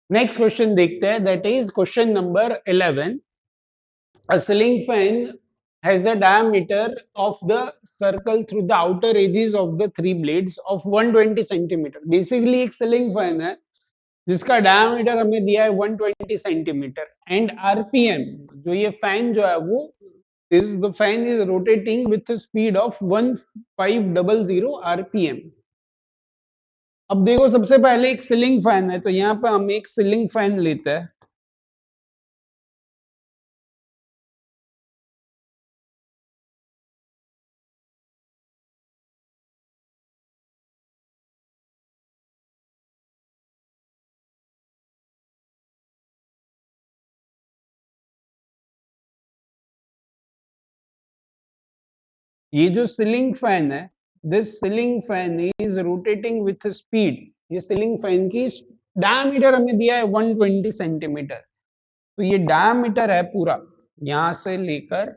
Next question देखते हैं, that is question number 11. A ceiling fan has a diameter of the circle through the outer edges of the three blades of 120 centimetre. Basically एक ceiling fan है जिसका diameter हमें दिया है 120 centimetre and RPM, जो ये फैन जो है वो is the fan is rotating with speed of 1500 RPM. अब देखो, सबसे पहले एक सीलिंग फैन है, तो यहाँ पे हम एक सीलिंग फैन लेते हैं. ये जो सीलिंग फैन है, this ceiling fan is rotating with speed. ये सीलिंग फैन की डायमीटर हमें दिया है 120 सेंटीमीटर. तो ये डायमीटर है पूरा, यहां से लेकर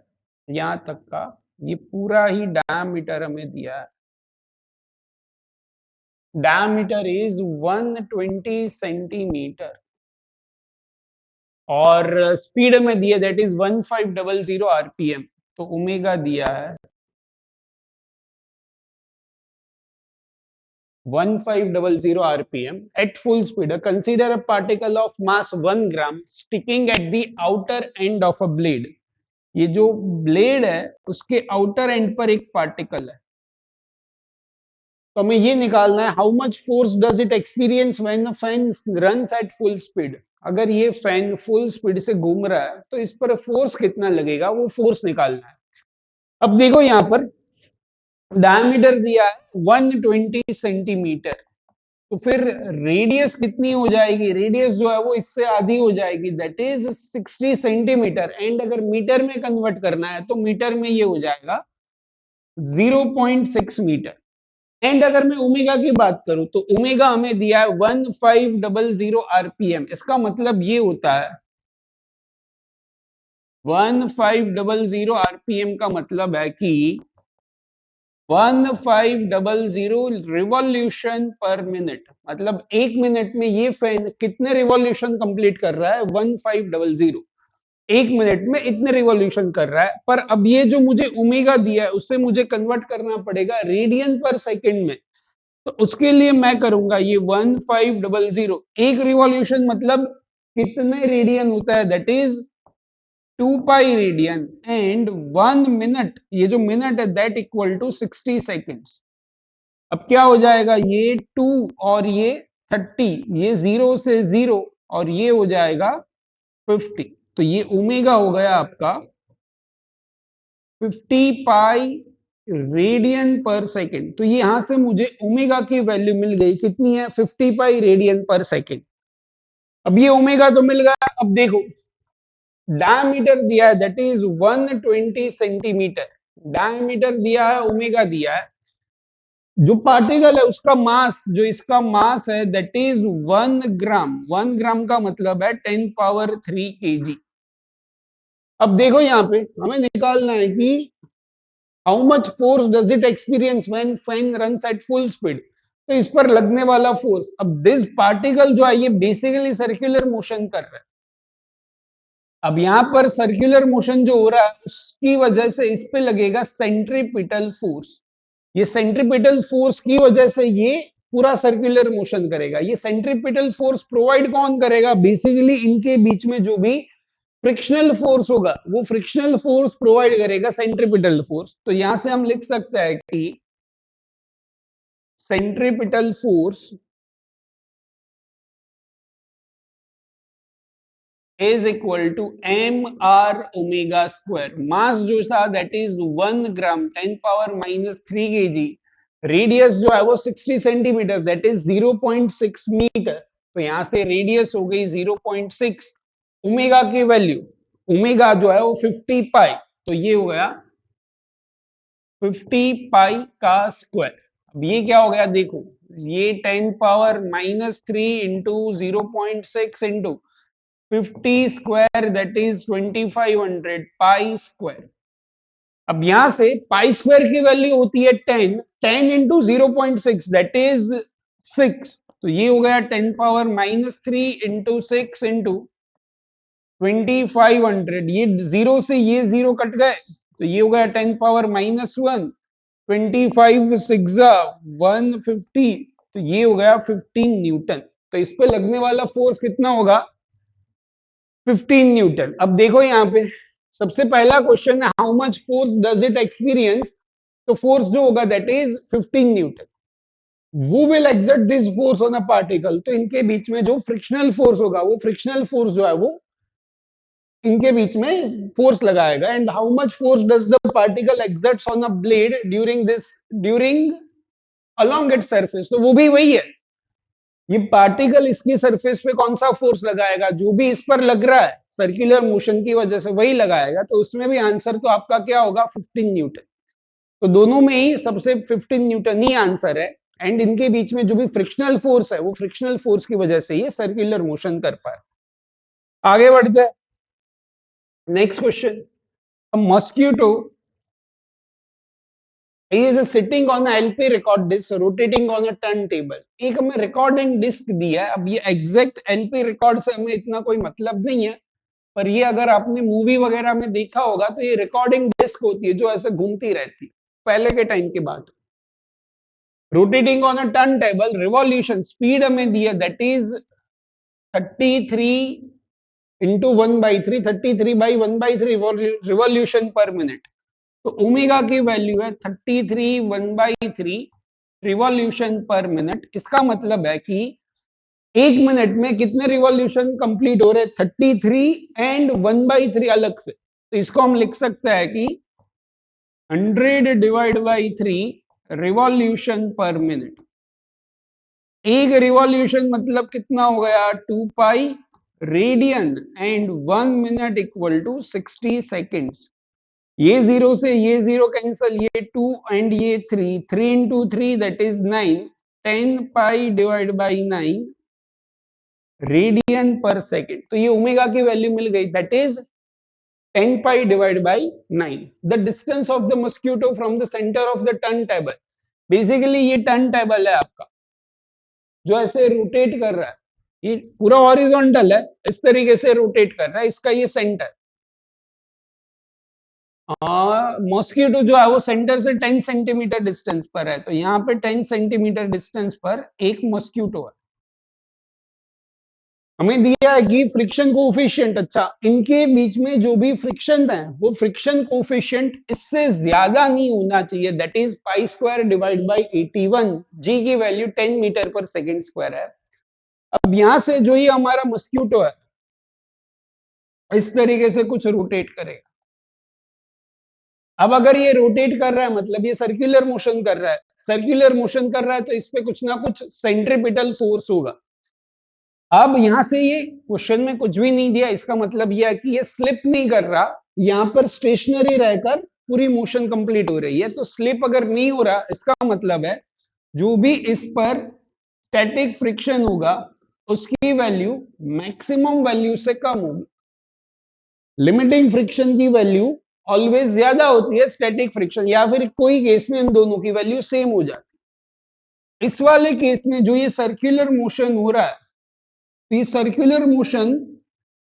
यहां तक का, ये पूरा ही डायमीटर हमें दिया है. डायमीटर इज 120 सेंटीमीटर और स्पीड में दिया दैट इज 1500 आरपीएम. तो ओमेगा दिया है 1500 rpm at full speed. Consider a particle of mass 1 gram sticking at the outer end of a blade. ये जो ब्लेड है उसके आउटर एंड पर एक पार्टिकल है. तो हमें ये निकालना है how much force does it experience when a fan runs at full speed. अगर ये फैन फुल स्पीड से घूम रहा है तो इस पर फोर्स कितना लगेगा, वो फोर्स निकालना है. अब देखो यहाँ पर डायमीटर दिया है 120 सेंटीमीटर, तो फिर रेडियस कितनी हो जाएगी, रेडियस जो है वो इससे आधी हो जाएगी, दैट इज 60 सेंटीमीटर. एंड अगर मीटर में कन्वर्ट करना है तो मीटर में ये हो जाएगा 0.6 मीटर. एंड अगर मैं ओमेगा की बात करूं तो ओमेगा हमें दिया है 1500 आरपीएम. इसका मतलब ये होता है 1500 आरपीएम का मतलब है कि 1500 रिवॉल्यूशन पर मिनट. मतलब एक मिनट में ये फैन कितने रिवॉल्यूशन कंप्लीट कर रहा है, 1500. एक मिनट में इतने रिवॉल्यूशन कर रहा है. पर अब ये जो मुझे ओमेगा दिया है उसे मुझे कन्वर्ट करना पड़ेगा रेडियन पर सेकंड में. तो उसके लिए मैं करूंगा ये 1500, एक रिवॉल्यूशन मतलब कितने रेडियन होता है, that is 2 pi radian. And 1 minute, ये जो मिनट है दैट इक्वल टू 60 सेकेंड्स. अब क्या हो जाएगा, ये 2 और ये 30, ये 0 से 0 और ये हो जाएगा 50. तो ये ओमेगा हो गया आपका 50 पाई रेडियन पर सेकेंड. तो ये यहां से मुझे ओमेगा की वैल्यू मिल गई, कितनी है, 50 पाई रेडियन पर सेकेंड. अब ये ओमेगा तो मिल गया. अब देखो डायमीटर दिया है दैट इज 120 सेंटीमीटर. डायमीटर दिया है, ओमेगा दिया है. जो पार्टिकल है उसका मास, जो इसका मास है दैट इज 1 ग्राम. 1 ग्राम का मतलब है 10 पावर 3 केजी. अब देखो यहाँ पे हमें निकालना है कि how much force does it experience when fan runs at full speed. तो इस पर लगने वाला फोर्स. अब दिस पार्टिकल जो है ये बेसिकली सर्कुलर मोशन कर रहा है. अब यहां पर सर्कुलर मोशन जो हो रहा है उसकी वजह से इस पे लगेगा सेंट्रीपिटल फोर्स. ये सेंट्रीपिटल फोर्स की वजह से ये पूरा सर्कुलर मोशन करेगा. ये सेंट्रीपिटल फोर्स प्रोवाइड कौन करेगा, बेसिकली इनके बीच में जो भी फ्रिक्शनल फोर्स होगा वो फ्रिक्शनल फोर्स प्रोवाइड करेगा सेंट्रीपिटल फोर्स. तो यहां से हम लिख सकते हैं कि centripetal force is equal to mr omega square. मास जो था that is 1 gram 10 power minus 3 KG. Radius जो है वो 60 सेंटीमीटर दैट इज 0.6 मीटर. तो यहां से रेडियस हो गई 0.6. ओमेगा की वैल्यू, ओमेगा जो है वो 50 पाई, तो ये हो गया 50 पाई का स्क्वायर. अब ये क्या हो गया, देखो ये 10 power minus 3 into 0.6 into 50 square that is 2500 pi square. अब यहां से पाई स्क्वायर की वैल्यू होती है 10. 10 इंटू 0.6 दैट इज 6. तो ये हो गया 10 पावर -3 इंटू 6 इंटू 2500, ये जीरो से ये जीरो कट गए, तो ये हो गया 10 पावर -1, 25 6 150, तो ये हो गया 15 न्यूटन। तो इस पे लगने वाला फोर्स कितना होगा? 15 न्यूटन। अब देखो यहाँ पे सबसे पहला क्वेश्चन है how much force does it experience, तो फोर्स जो होगा दैट इज 15 न्यूटन। वो will exert this force on a particle, तो इनके बीच में जो फ्रिक्शनल फोर्स होगा, वो फ्रिक्शनल फोर्स जो है वो इनके बीच में फोर्स लगाएगा। And how much force does the particle exerts on a blade during along its surface, तो वो भी वही है, ये पार्टिकल इसकी सरफेस पे कौन सा फोर्स लगाएगा, जो भी इस पर लग रहा है सर्कुलर मोशन की वजह से वही लगाएगा, तो उसमें भी आंसर तो आपका क्या होगा? 15 न्यूटन। तो दोनों में ही सबसे 15 न्यूटन ही आंसर है। एंड इनके बीच में जो भी फ्रिक्शनल फोर्स है, वो फ्रिक्शनल फोर्स की वजह से ये सर्कुलर मोशन कर पाए। आगे बढ़ते हैं, next question. Mosquito is sitting on a LP record disc rotating on a turntable। एक हमें रिकॉर्डिंग डिस्क दिया है, अब ये एग्जैक्ट LP रिकॉर्ड से हमें इतना कोई मतलब नहीं है, पर ये अगर आपने मूवी वगैरह में देखा होगा तो ये रिकॉर्डिंग डिस्क होती है जो ऐसे घूमती रहती है पहले के टाइम की बात। Rotating on a turn table, revolution speed हमें दी है that is 33 into 1/3, 33/1/3 revolution per minute. तो ओमेगा की वैल्यू है 33 1/3 रिवॉल्यूशन पर मिनट। इसका मतलब है कि एक मिनट में कितने रिवॉल्यूशन कंप्लीट हो रहे? 33 एंड 1/3 अलग से, तो इसको हम लिख सकते हैं कि 100 divide by 3 revolution per minute. एक रिवॉल्यूशन मतलब कितना हो गया? 2 pi radian, and 1 minute equal to 60 seconds. ये जीरो से ये जीरो कैंसल, ये 2 एंड ये 3, 3 into 3 that is 9, 10 pi divide by 9 radian पर सेकेंड। तो ये ओमेगा की वैल्यू मिल गई that is 10 pi divide by 9। The distance of the mosquito from the centre of the turn table, basically ये turn table है आपका जो ऐसे रोटेट कर रहा है, ये पूरा हॉरिजॉन्टल है, इस तरीके से रोटेट कर रहा है, इसका ये सेंटर। मॉस्किटो जो है वो सेंटर से 10 सेंटीमीटर डिस्टेंस पर है, तो यहाँ पे 10 सेंटीमीटर डिस्टेंस पर एक मॉस्किटो है। हमें दिया है कि फ्रिक्शन कोफिशिएंट, अच्छा इनके बीच में जो भी फ्रिक्शन है वो फ्रिक्शन कोफिशिएंट इससे ज्यादा नहीं होना चाहिए, that is pi square divide by 81। जी की value 10 metre per second square है। अब यहां से जो ये हमारा मॉस्किटो है इस तरीके से कुछ रोटेट करेगा। अब अगर ये रोटेट कर रहा है मतलब ये सर्कुलर मोशन कर रहा है, सर्कुलर मोशन कर रहा है तो इस पे कुछ ना कुछ सेंट्रीपिटल फोर्स होगा। अब यहां से ये क्वेश्चन में कुछ भी नहीं दिया, इसका मतलब यह है कि ये स्लिप नहीं कर रहा, यहां पर स्टेशनरी रहकर पूरी मोशन कंप्लीट हो रही है। तो स्लिप अगर नहीं हो रहा, इसका मतलब है जो भी इस पर स्टैटिक फ्रिक्शन होगा उसकी वैल्यू मैक्सिमम वैल्यू से कम होगी। लिमिटिंग फ्रिक्शन की वैल्यू ऑलवेज ज्यादा होती है स्टैटिक फ्रिक्शन, या फिर कोई केस में इन दोनों की वैल्यू सेम हो जाती है। इस वाले केस में जो ये सर्कुलर मोशन हो रहा है, तो ये सर्कुलर मोशन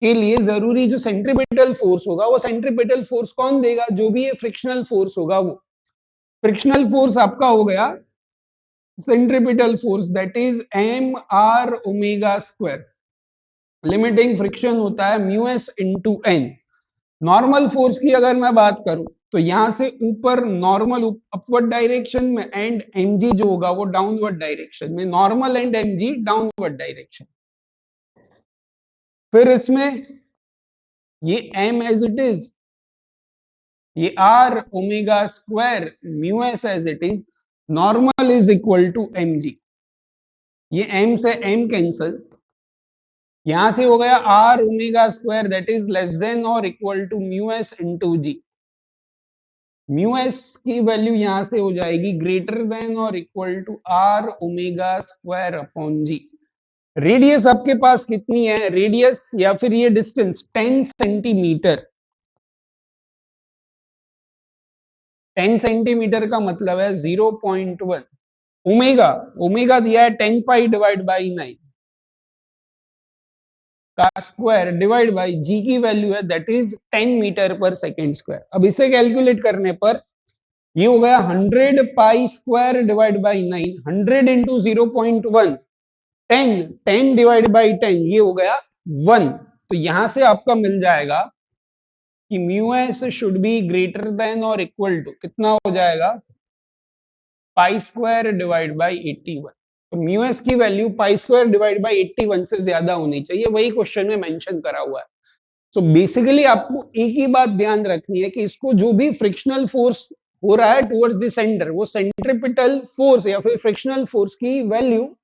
के लिए जरूरी जो सेंट्रीपिटल फोर्स होगा, वो सेंट्रीपिटल फोर्स कौन देगा? जो भी ये फ्रिक्शनल फोर्स होगा, वो फ्रिक्शनल फोर्स आपका हो गया centripetal force that is M R omega square. Limiting friction होता है mu S into N. Normal force की अगर मैं बात करूं तो यहां से ऊपर नॉर्मल अपवर्ड डायरेक्शन में, एंड mg जो होगा वो डाउनवर्ड डायरेक्शन में, normal and mg downward direction. फिर इसमें ये m एज इट इज, ये r omega square mu S as it is, normal is equal to mg। ये m से m कैंसल, यहां से हो गया r omega square that is less than और equal to mu S into g. Mu s की value यहां से हो जाएगी ग्रेटर देन और equal to r omega square upon g. Radius आपके पास कितनी है? रेडियस या फिर ये डिस्टेंस 10 सेंटीमीटर। 10 सेंटीमीटर का मतलब है 0.1, ओमेगा, ओमेगा दिया है 10 पाई डिवाइड बाई 9 का स्क्वायर डिवाइड बाई जी की वैल्यू है that is 10 metre per second square. अब इसे कैलकुलेट करने पर ये हो गया 100 pi square divide by 9, 100 into 0.1, 10, 10 divide by 10 ये हो गया 1। तो यहां से आपका मिल जाएगा कि mu S should be greater than और इक्वल टू कितना हो जाएगा, पाई स्क्वायर डिवाइड बाई 81। तो म्यू एस की value pi square divide by 81 से ज्यादा होनी चाहिए, वही क्वेश्चन में मेंशन करा हुआ है। तो बेसिकली आपको एक ही बात ध्यान रखनी है कि इसको जो भी फ्रिक्शनल फोर्स हो रहा है टुवर्ड्स द सेंटर, वो सेंट्रिपिटल फोर्स या फिर फ्रिक्शनल फोर्स की वैल्यू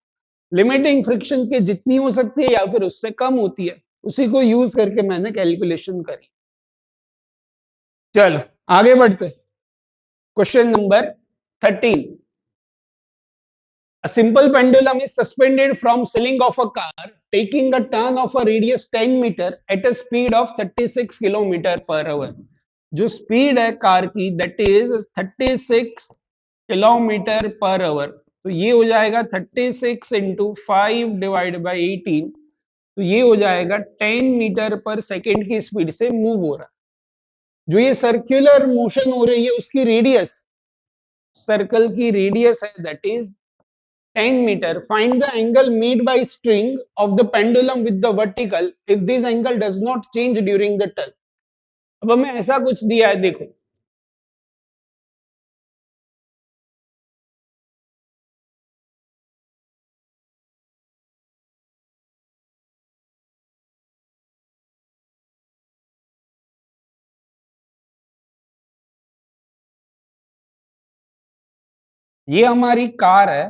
लिमिटिंग फ्रिक्शन के जितनी हो सकती है या फिर उससे कम होती है, उसी को यूज करके मैंने कैलकुलेशन करी। चलो आगे बढ़ते, question number 13। A simple pendulum is suspended from ceiling of a car taking a turn of a radius 10 meter at a speed of 36 kilometre per hour. जो स्पीड है कार की that is 36 kilometre per hour. तो ये हो जाएगा 36 into 5 divide by 18, तो ये हो जाएगा 10 मीटर पर सेकेंड की स्पीड से मूव हो रहा है। जो ये सर्कुलर मोशन हो रही है उसकी रेडियस, सर्कल की रेडियस है that is 10 meter. Find the angle made by string of the pendulum with the vertical if this angle does not change during the turn. अब हमें ऐसा कुछ दिया है, देखो ये हमारी कार है,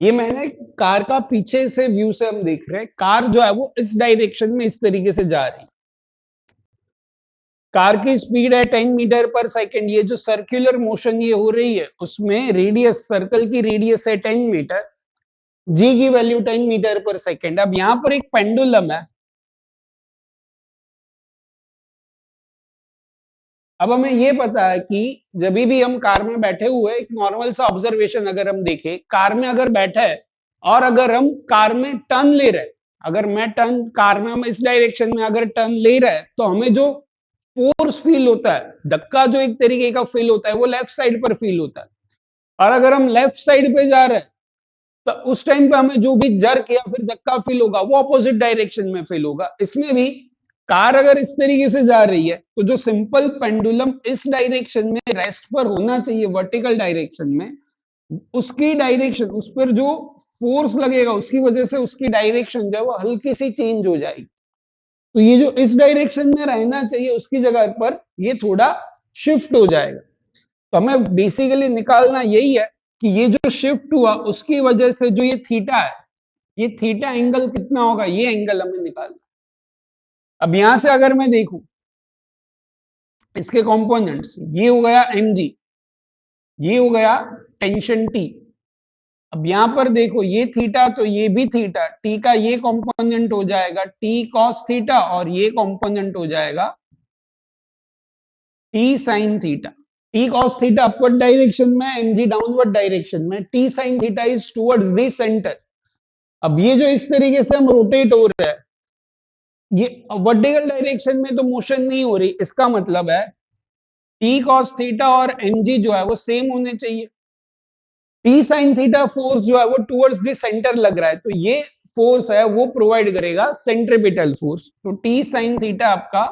ये मैंने कार का पीछे से व्यू से हम देख रहे हैं, कार जो है वो इस डायरेक्शन में इस तरीके से जा रही है। कार की स्पीड है 10 मीटर पर सेकेंड। ये जो सर्कुलर मोशन ये हो रही है उसमें रेडियस, सर्कल की रेडियस है 10 मीटर, जी की वैल्यू 10 मीटर पर सेकेंड। अब यहां पर एक पेंडुलम है। अब हमें ये पता है कि जब भी हम कार में बैठे हुए, एक नॉर्मल सा ऑब्जर्वेशन अगर हम देखें, कार में अगर बैठा है और अगर हम कार में टर्न ले रहे हैं, अगर मैं टर्न कार में हम इस डायरेक्शन में अगर टर्न ले रहे हैं तो हमें जो फोर्स फील होता है, धक्का जो एक तरीके का फील होता है, वो लेफ्ट साइड पर फील होता है। और अगर हम लेफ्ट साइड पे जा रहे हैं तो उस टाइम पे हमें जो भी जर्क या फिर धक्का फील होगा वो अपोजिट डायरेक्शन में फील होगा। इसमें भी कार अगर इस तरीके से जा रही है तो जो सिंपल पेंडुलम इस डायरेक्शन में रेस्ट पर होना चाहिए वर्टिकल डायरेक्शन में, उसकी डायरेक्शन, उस पर जो फोर्स लगेगा उसकी वजह से उसकी डायरेक्शन जो है वो हल्की सी चेंज हो जाएगी। तो ये जो इस डायरेक्शन में रहना चाहिए उसकी जगह पर ये थोड़ा शिफ्ट हो जाएगा। तो हमें बेसिकली निकालना यही है कि ये जो शिफ्ट हुआ उसकी वजह से जो ये थीटा है, ये थीटा एंगल कितना होगा, ये एंगल हमें निकालना। अब यहां से अगर मैं देखूं इसके कंपोनेंट्स, ये हो गया mg, ये हो गया टेंशन t। अब यहां पर देखो ये थीटा तो ये भी थीटा, t का ये कंपोनेंट हो जाएगा t cos थीटा और ये कंपोनेंट हो जाएगा t sin theta. t cos theta upward direction में, mg डाउनवर्ड डायरेक्शन में, t sin theta is towards the centre. अब ये जो इस तरीके से हम रोटेट हो रहे हैं, ये वर्टिकल डायरेक्शन में तो मोशन नहीं हो रही, इसका मतलब है t cos थीटा और mg जो है वो सेम होने चाहिए। t sin थीटा फोर्स जो है वो टुवर्ड्स द सेंटर लग रहा है, तो ये फोर्स है वो प्रोवाइड करेगा सेंट्रिपिटल फोर्स। तो t sin थीटा आपका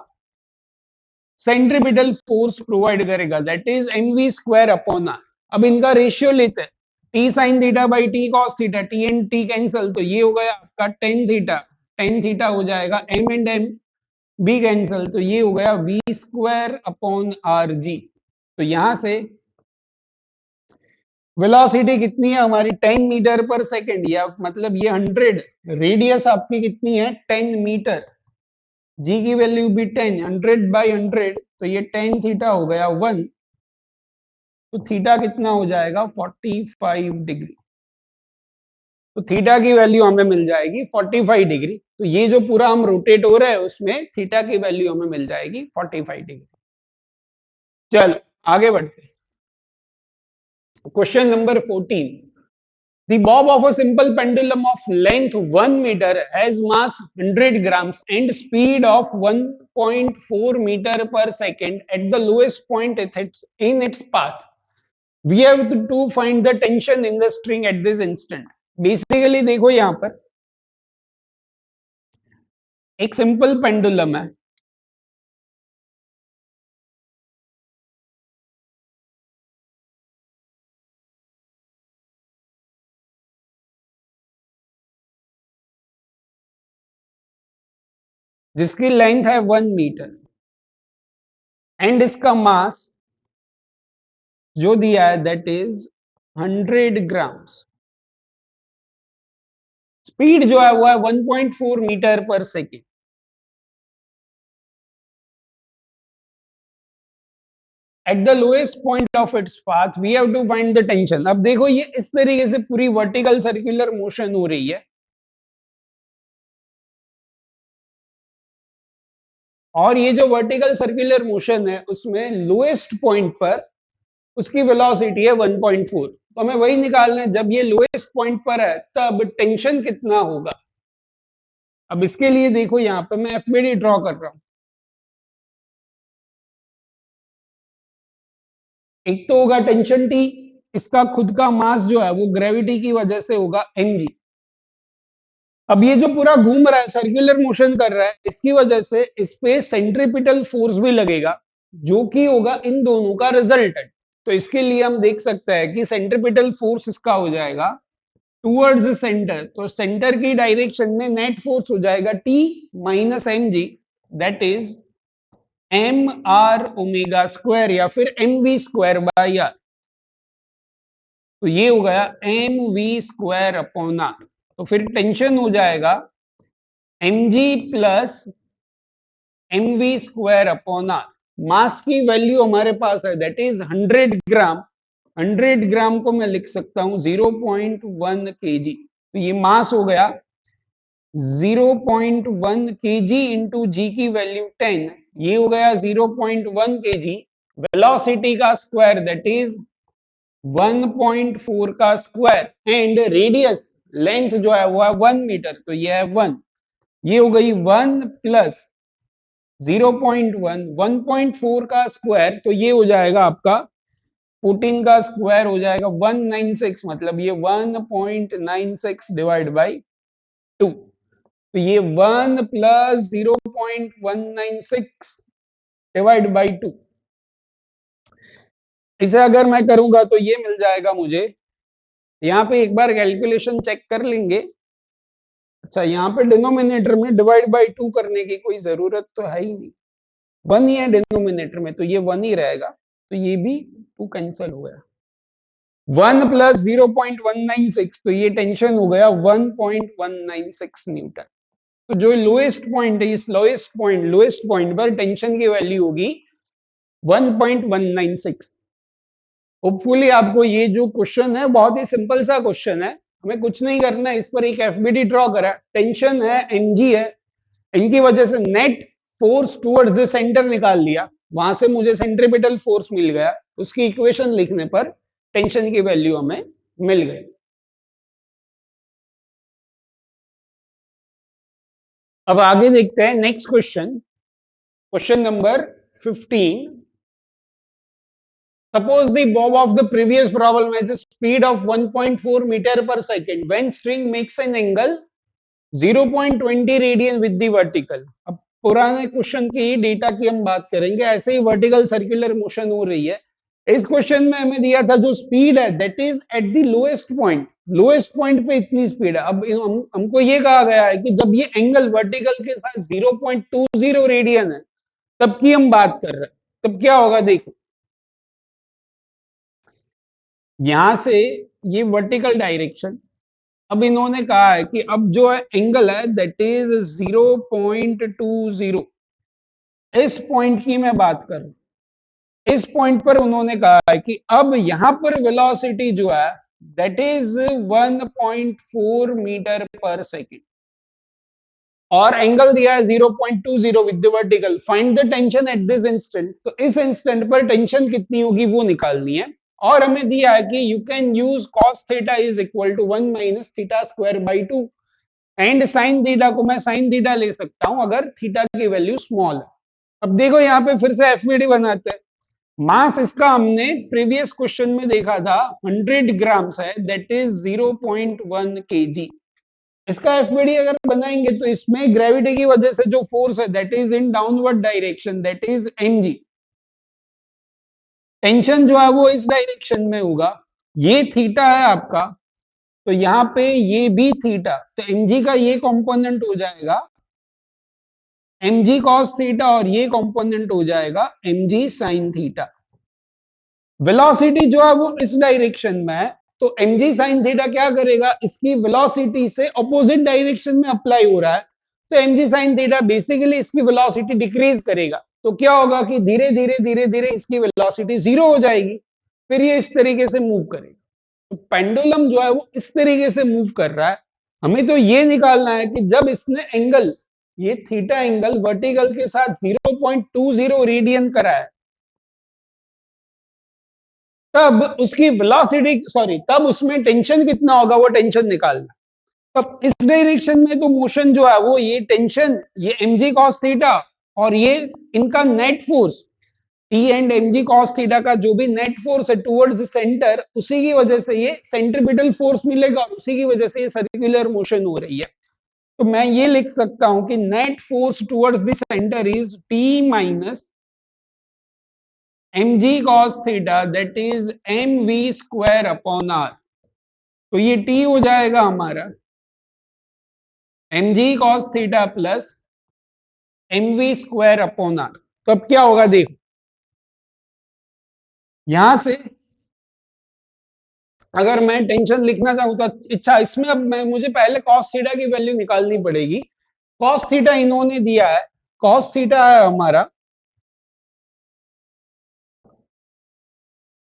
सेंट्रिपिटल फोर्स प्रोवाइड करेगा that is mv square upon r। अब इनका रेशियो लेते हैं, t sin theta by t cos theta, t and t cancel, तो ये हो गया आपका tan थीटा, tan थीटा हो जाएगा m and m b cancel, तो ये हो गया v square upon R G. तो यहां से वेलोसिटी कितनी है हमारी 10 मीटर पर सेकेंड, या मतलब ये 100, रेडियस आपकी कितनी है 10 मीटर, जी की वैल्यू भी 10, 100 बाई 100, तो ये tan थीटा हो गया 1 तो थीटा कितना हो जाएगा 45 डिग्री। तो थीटा की वैल्यू हमें मिल जाएगी 45 डिग्री। तो ये जो पूरा हम रोटेट हो रहे हैं उसमें थीटा की वैल्यू हमें मिल जाएगी 45 डिग्री। चलो आगे बढ़ते हैं। Question number 14। The bob of a simple pendulum of length 1 meter has mass 100 grams and speed of 1.4 meter per second at the lowest point in its path. We have to find the tension in the string at this instant. Basically देखो यहां पर एक simple pendulum है, जिसकी length है 1 metre and इसका मास जो दिया है दैट इज 100 ग्राम्स। स्पीड जो है वो है 1.4 metre per second. At the lowest point of its path we have to find the tension. अब देखो ये इस तरीके से पूरी वर्टिकल सर्कुलर मोशन हो रही है और ये जो वर्टिकल सर्कुलर मोशन है उसमें लोएस्ट पॉइंट पर उसकी वेलोसिटी है 1.4। तो हमें वही निकालना है, जब ये लोएस्ट पॉइंट पर है तब टेंशन कितना होगा। अब इसके लिए देखो यहां पर मैं एफबीडी ड्रॉ कर रहा हूं। एक तो होगा टेंशन टी, इसका खुद का मास जो है वो ग्रेविटी की वजह से होगा mg। अब ये जो पूरा घूम रहा है सर्कुलर मोशन कर रहा है इसकी वजह से इस पे सेंट्रीपिटल फोर्स भी लगेगा जो कि होगा इन दोनों का रिजल्टेंट। तो इसके लिए हम देख सकते हैं कि सेंट्रीपिटल फोर्स इसका हो जाएगा टूवर्ड्स सेंटर। तो सेंटर की डायरेक्शन में नेट फोर्स हो जाएगा t minus m g, that is M R omega square या फिर m we square by r. तो ये हो गया m we square upon r. तो फिर टेंशन हो जाएगा m g plus m we square upon r. Mass की वैल्यू हमारे पास है दैट इज 100 ग्राम। 100 ग्राम को मैं लिख सकता हूं 0.1 केजी। तो ये मास हो गया 0.1 केजी इंटू जी की वैल्यू 10, ये हो गया 0.1 केजी। वेलोसिटी का स्क्वायर दैट इज 1.4 का स्क्वायर एंड रेडियस लेंथ जो है वो है 1 मीटर, तो ये है 1। ये हो गई 1 प्लस 0.1, 1.4 का स्क्वायर तो ये हो जाएगा आपका 14 का स्क्वायर हो जाएगा 196, मतलब ये 1.96 डिवाइड बाई 2। तो ये 1 प्लस 0.196 डिवाइड बाई 2, इसे अगर मैं करूंगा तो ये मिल जाएगा मुझे। यहाँ पे एक बार कैलकुलेशन चेक कर लेंगे। अच्छा यहाँ पे डिनोमिनेटर में डिवाइड बाई 2 करने की कोई जरूरत तो है ही नहीं, 1 ही है डिनोमिनेटर में, तो ये 1 ही रहेगा। तो ये भी 2 कैंसिल हो गया। 1 प्लस 0.196, तो ये टेंशन हो गया 1.196 न्यूटन। तो जो लोएस्ट पॉइंट है इस लोएस्ट पॉइंट पर टेंशन की वैल्यू होगी 1.196। होपफुली आपको ये जो क्वेश्चन है बहुत ही सिंपल सा क्वेश्चन है, हमें कुछ नहीं करना है, इस पर एक एफबीडी ड्रॉ करा, टेंशन है mg है, इनकी वजह से net force towards the centre निकाल लिया, वहां से मुझे सेंट्रीपिटल फोर्स मिल गया, उसकी इक्वेशन लिखने पर टेंशन की वैल्यू हमें मिल गई। अब आगे देखते हैं next question, question number 15। Suppose the bob of the previous problem has a speed of 1.4 meter per second when string makes an angle 0.20 radian with the vertical. अब पुराने क्वेश्चन की डेटा की हम बात करेंगे, ऐसे ही वर्टिकल सर्कुलर मोशन हो रही है। इस क्वेश्चन में हमें दिया था जो स्पीड है that is eight the lowest point, lowest point पे इतनी स्पीड है। अब हमको ये कहा गया है कि जब ये एंगल वर्टिकल के साथ 0.20 रेडियन है तब की हम बात कर रहे हैं, तब क्या होगा देखो। यहां से ये वर्टिकल डायरेक्शन, अब इन्होंने कहा है कि अब जो है एंगल है दैट इज 0.20, इस पॉइंट की मैं बात कर रहा हूं। इस पॉइंट पर उन्होंने कहा है कि अब यहां पर वेलोसिटी जो है that is 1.4 metre per second और एंगल दिया है 0.20 with the vertical. Find the tension at this instant. तो इस इंस्टेंट पर टेंशन कितनी होगी वो निकालनी है और हमें दिया है कि you can use cos theta is equal to 1 minus theta square by 2 and sine theta को मैं साइन थीटा ले सकता हूं अगर थीटा की वैल्यू स्मॉल है। अब देखो यहाँ पे फिर से एफबीडी बनाते हैं। मास इसका हमने प्रीवियस क्वेश्चन में देखा था 100 ग्राम्स है दैट इज 0.1 केजी। इसका एफबीडी अगर बनाएंगे तो इसमें ग्रेविटी की वजह से जो फोर्स है that is in downward direction that is mg। Tension जो है वो इस डायरेक्शन में होगा। ये थीटा है आपका तो यहाँ पे ये भी थीटा तो mg का ये कंपोनेंट हो जाएगा mg cos थीटा और ये कंपोनेंट हो जाएगा mg sin थीटा। वेलोसिटी जो है वो इस डायरेक्शन में है तो mg sin थीटा क्या करेगा इसकी वेलोसिटी से अपोजिट डायरेक्शन में अप्लाई हो रहा है तो mg sin थीटा बेसिकली इसकी वेलोसिटी डिक्रीज करेगा। तो क्या होगा कि धीरे धीरे धीरे धीरे इसकी वेलोसिटी जीरो हो जाएगी फिर ये इस तरीके से मूव करेगा। तो पेंडुलम जो है वो इस तरीके से मूव कर रहा है। हमें तो ये निकालना है कि जब इसने एंगल ये थीटा एंगल वर्टिकल के साथ 0.20 रेडियन करा है तब उसकी वेलोसिटी तब उसमें टेंशन कितना होगा वो टेंशन निकालना। तब इस डायरेक्शन में तो मोशन जो है वो ये टेंशन ये mg cos थीटा और ये इनका net force T and mg cos theta का जो भी नेट फोर्स है टुवर्ड्स सेंटर उसी की वजह से ये सेंट्रीपिटल फोर्स मिलेगा और उसी की वजह से ये सर्कुलर मोशन हो रही है। तो मैं ये लिख सकता हूं कि net force towards the centre is T minus mg cos theta that is mv square upon r। तो ये t हो जाएगा हमारा mg cos theta plus mv square upon r। तो अब क्या होगा देखो यहां से अगर मैं टेंशन लिखना चाहूं तो अच्छा इसमें अब मैं मुझे पहले cos थीटा की वैल्यू निकालनी पड़ेगी। cos थीटा इन्होंने दिया है cos थीटा है हमारा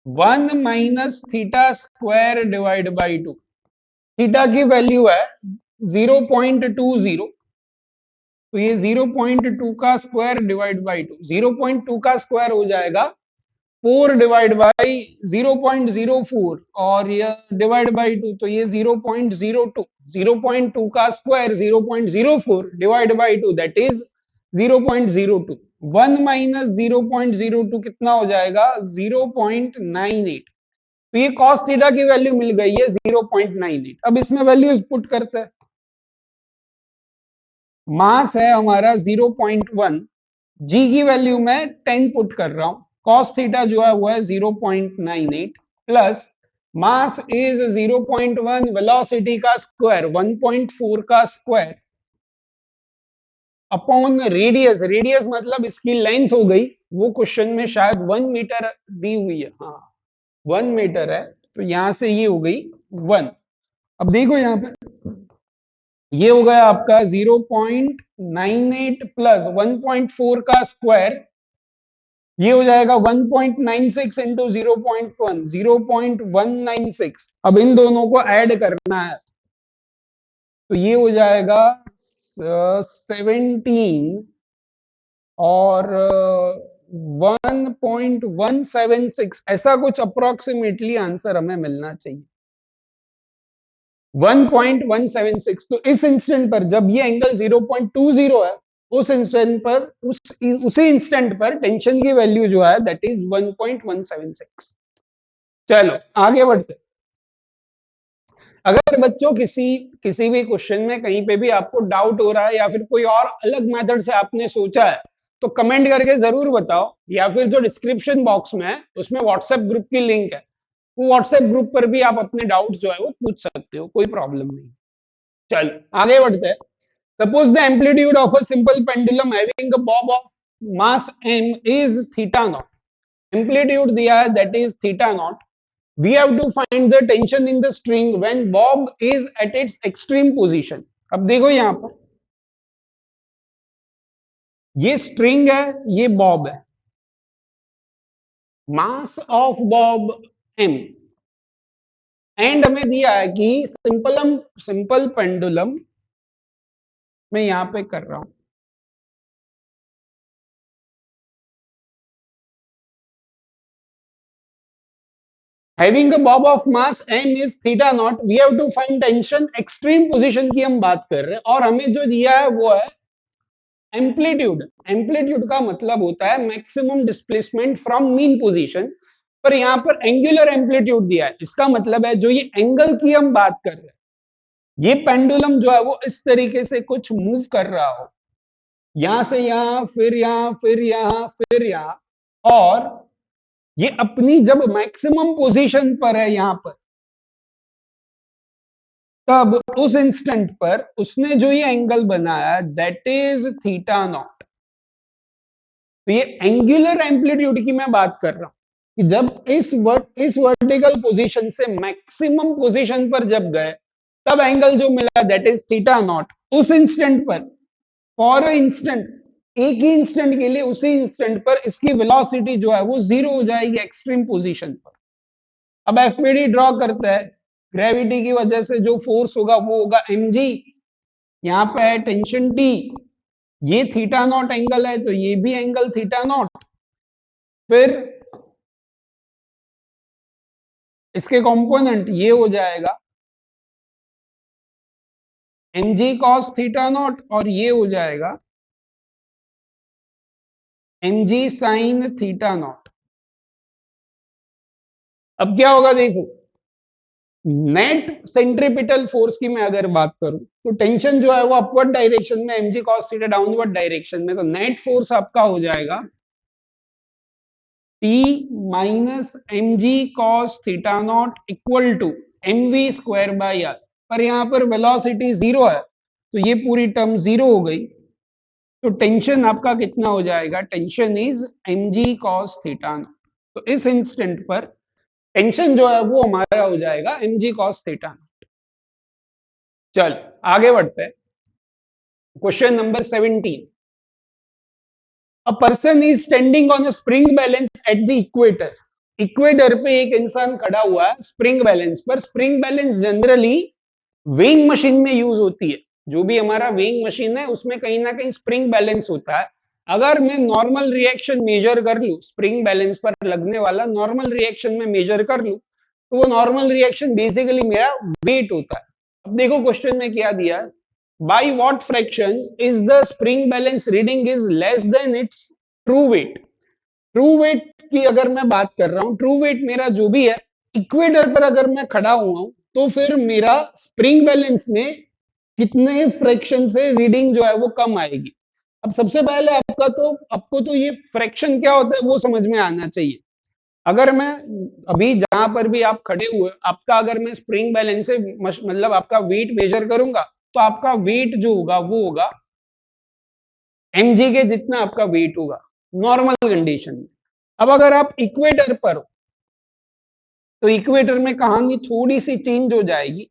1 minus theta square divide by 2। Theta की वैल्यू है 0.20 तो ये 0.2 का स्क्वायर डिवाइड बाई 2 0.2 का स्क्वायर हो जाएगा 4 डिवाइड बाई 0.04 और ये डिवाइड बाई 2 तो ये 0.02 0.2 का square 0.04 divide by 2 that is 0.02 1 minus 0.02 कितना हो जाएगा 0.98। तो ये cos थीटा की वैल्यू मिल गई है 0.98। अब इसमें वैल्यूज पुट करते हैं। मास है हमारा 0.1 जी की वैल्यू मैं 10 पुट कर रहा हूं cos थीटा जो है वो है 0.98 प्लस मास इज 0.1 वेलोसिटी का स्क्वायर 1.4 का स्क्वायर अपॉन रेडियस। रेडियस मतलब इसकी लेंथ हो गई वो क्वेश्चन में शायद 1 मीटर दी हुई है। हाँ 1 मीटर है तो यहां से ये हो गई 1। अब देखो यहां पे ये हो गया आपका 0.98 प्लस 1.4 का स्क्वायर ये हो जाएगा 1.96 इंटू 0.1 0.196। अब इन दोनों को ऐड करना है तो ये हो जाएगा 17 और 1.176 ऐसा कुछ अप्रोक्सीमेटली आंसर हमें मिलना चाहिए 1.176। तो इस इंस्टेंट पर जब ये एंगल 0.20 है उस इंस्टेंट पर उसी इंस्टेंट पर टेंशन की वैल्यू जो है दैट इज 1.176। चलो आगे बढ़ते। अगर बच्चों किसी भी क्वेश्चन में कहीं पे भी आपको डाउट हो रहा है या फिर कोई और अलग मेथड से आपने सोचा है तो कमेंट करके जरूर बताओ या फिर जो डिस्क्रिप्शन बॉक्स में है उसमें व्हाट्सएप ग्रुप की लिंक है वो व्हाट्सएप ग्रुप पर भी आप अपने डाउट जो है वो पूछ सकते हो कोई प्रॉब्लम नहीं। चलो आगे बढ़ते हैं। Suppose the amplitude of a simple pendulum having a bob of mass m is theta naught. Amplitude दिया है that is theta naught. We have to find the tension in the string when bob is at its extreme position. अब देखो यहां पर ये string है ये Bob है mass of Bob m, and हमें दिया है कि सिंपल पेंडुलम मैं यहां पे कर रहा हूं, having a bob of mass m is theta naught, we have to find tension extreme position की हम बात कर रहे हैं, और हमें जो दिया है वो है एम्पलीट्यूड। एम्पलीट्यूड का मतलब होता है maximum displacement from mean position, पर यहां पर एंगुलर एम्पलीट्यूड दिया है। इसका मतलब है जो ये एंगल की हम बात कर रहे हैं, ये पेंडुलम जो है वो इस तरीके से कुछ मूव कर रहा हो, यहां से यहां, फिर यहां, फिर यहां, फिर यहां, और ये अपनी जब मैक्सिमम पोजीशन पर है यहां पर, तब उस इंस्टेंट पर उसने जो ये एंगल बनाया दैट इज थीटा नॉट। तो ये एंगुलर एम्पलीट्यूड की मैं बात कर रहा हूं कि जब इस वर्टिकल पोजीशन से मैक्सिमम पोजीशन पर जब गए, तब एंगल जो मिला दैट इज थीटा नॉट। उस इंस्टेंट पर, फॉर इंस्टेंट, एक ही इंस्टेंट के लिए, उसी इंस्टेंट पर इसकी वेलोसिटी जो है वो जीरो हो जाएगी एक्सट्रीम पोजीशन पर। अब एफपीडी ड्रॉ करता है, ग्रेविटी की वजह से जो फोर्स होगा वो होगा mg, यहां पे है टेंशन T, ये थीटा नॉट एंगल है तो ये भी एंगल थीटा नॉट, फिर इसके कंपोनेंट ये हो जाएगा mg cos थीटा नॉट, और ये हो जाएगा mg sin थीटा नॉट। अब क्या होगा देखो, नेट सेंट्रीपिटल फोर्स की मैं अगर बात करूं तो टेंशन जो है वो अपवर्ड डायरेक्शन में, mg cos theta downward direction में, तो नेट फोर्स आपका हो जाएगा T minus mg cos theta not equal to mv square by R, पर यहां पर वेलोसिटी जीरो है तो ये पूरी टर्म जीरो हो गई, तो टेंशन आपका कितना हो जाएगा, tension is mg cos theta not. तो इस इंस्टेंट पर टेंशन जो है वो हमारा हो जाएगा mg cos थीटा नॉट। चल आगे बढ़ते हैं, question number 17। A person is standing on a spring balance at the equator. Equator पे एक इंसान खड़ा हुआ है स्प्रिंग बैलेंस पर। Spring balance generally weighing machine में यूज होती है, जो भी हमारा वेइंग मशीन है उसमें कहीं ना कहीं स्प्रिंग बैलेंस होता है। अगर मैं नॉर्मल रिएक्शन मेजर कर लूं, स्प्रिंग बैलेंस पर लगने वाला नॉर्मल रिएक्शन में मेजर कर लूं, तो वो नॉर्मल रिएक्शन बेसिकली मेरा वेट होता है। अब देखो क्वेश्चन में क्या दिया है, by what fraction is the spring balance reading is less than its true weight। True weight की अगर मैं बात कर रहा हूं, ट्रू वेट मेरा जो भी है, इक्वेटर पर अगर मैं खड़ा हुआ हूं तो फिर मेरा स्प्रिंग बैलेंस में कितने फ्रैक्शन से रीडिंग जो है वो कम आएगी। अब सबसे पहले आपको तो ये फ्रैक्शन क्या होता है वो समझ में आना चाहिए। अगर मैं अभी जहां पर भी आप खड़े हुए, आपका अगर मैं स्प्रिंग बैलेंस से मतलब आपका वेट मेजर करूंगा, तो आपका वेट जो होगा वो होगा mg के जितना आपका वेट होगा नॉर्मल कंडीशन में। अब अगर आप इक्वेटर पर हो, तो इक्वेटर में कहानी थोड़ी सी चेंज हो जाएगी।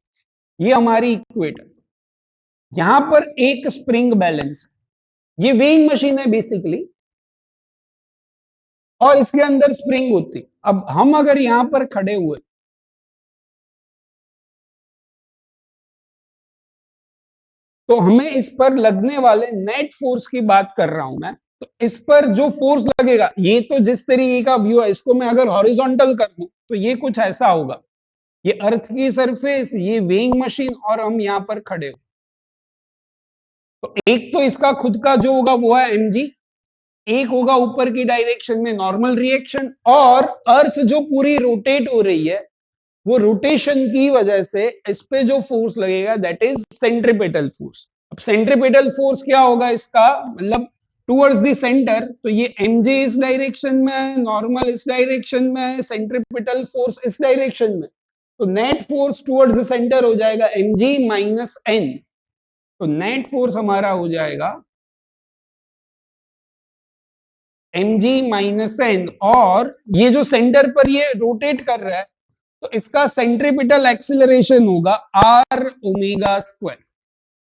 ये हमारी इक्वेटर, यहां पर एक स्प्रिंग बैलेंस है, ये वेइंग मशीन है बेसिकली, और इसके अंदर स्प्रिंग होती। अब हम अगर यहां पर खड़े हुए, तो हमें इस पर लगने वाले नेट फोर्स की बात कर रहा हूं मैं। तो इस पर जो फोर्स लगेगा, ये तो जिस तरीके का व्यू है, इसको मैं अगर हॉरिजॉन्टल कर दूं तो ये कुछ ऐसा होगा, ये अर्थ की सरफेस, ये वेइंग मशीन, और हम यहां पर खड़े हो। तो एक तो इसका खुद का जो होगा वो है mg, एक होगा ऊपर की डायरेक्शन में नॉर्मल रिएक्शन, और अर्थ जो पूरी रोटेट हो रही है, वो रोटेशन की वजह से इस पे जो फोर्स लगेगा दैट इज सेंट्रीपिटल फोर्स। अब सेंट्रीपिटल फोर्स क्या होगा इसका मतलब, टुवर्ड्स द सेंटर, तो ये mj इस डायरेक्शन में, नॉर्मल इस डायरेक्शन में, सेंट्रीपिटल फोर्स इस डायरेक्शन में, तो net force towards the centre हो जाएगा mg माइनस n। तो नेट फोर्स हमारा हो जाएगा mg माइनस n, और ये जो सेंटर पर ये रोटेट कर रहा है, तो इसका सेंट्रीपिटल एक्सीलरेशन होगा r ओमेगा स्क्वायर।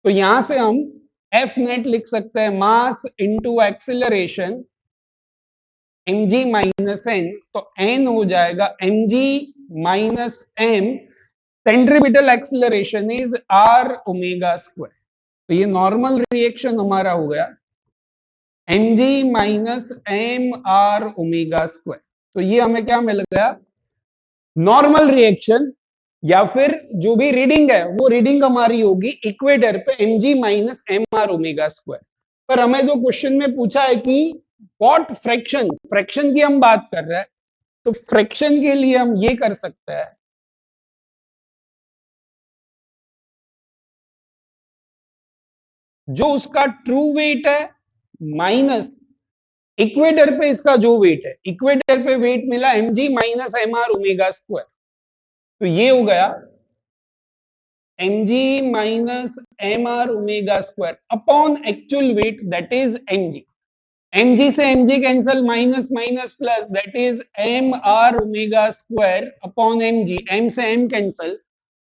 तो यहां से हम F नेट लिख सकते हैं, mass into acceleration mg minus n, तो n हो जाएगा mg minus m, centripetal acceleration is r omega square. तो ये नॉर्मल रिएक्शन हमारा हो गया mg minus M are omega square. तो ये हमें क्या मिल गया, नॉर्मल रिएक्शन, या फिर जो भी रीडिंग है वो रीडिंग हमारी होगी इक्वेटर पे mg minus M are omega square. पर हमें जो क्वेश्चन में पूछा है कि व्हाट फ्रैक्शन, फ्रैक्शन की हम बात कर रहे हैं, तो फ्रैक्शन के लिए हम ये कर सकते हैं, जो उसका ट्रू वेट है माइनस इक्वेटर पे इसका जो वेट है, इक्वेटर पे वेट मिला mg minus M are omega square. तो ये हो गया mg minus M are omega square upon actual weight that is mg। mg से mg cancel, minus minus plus, that is M R omega square upon mg, m से m cancel.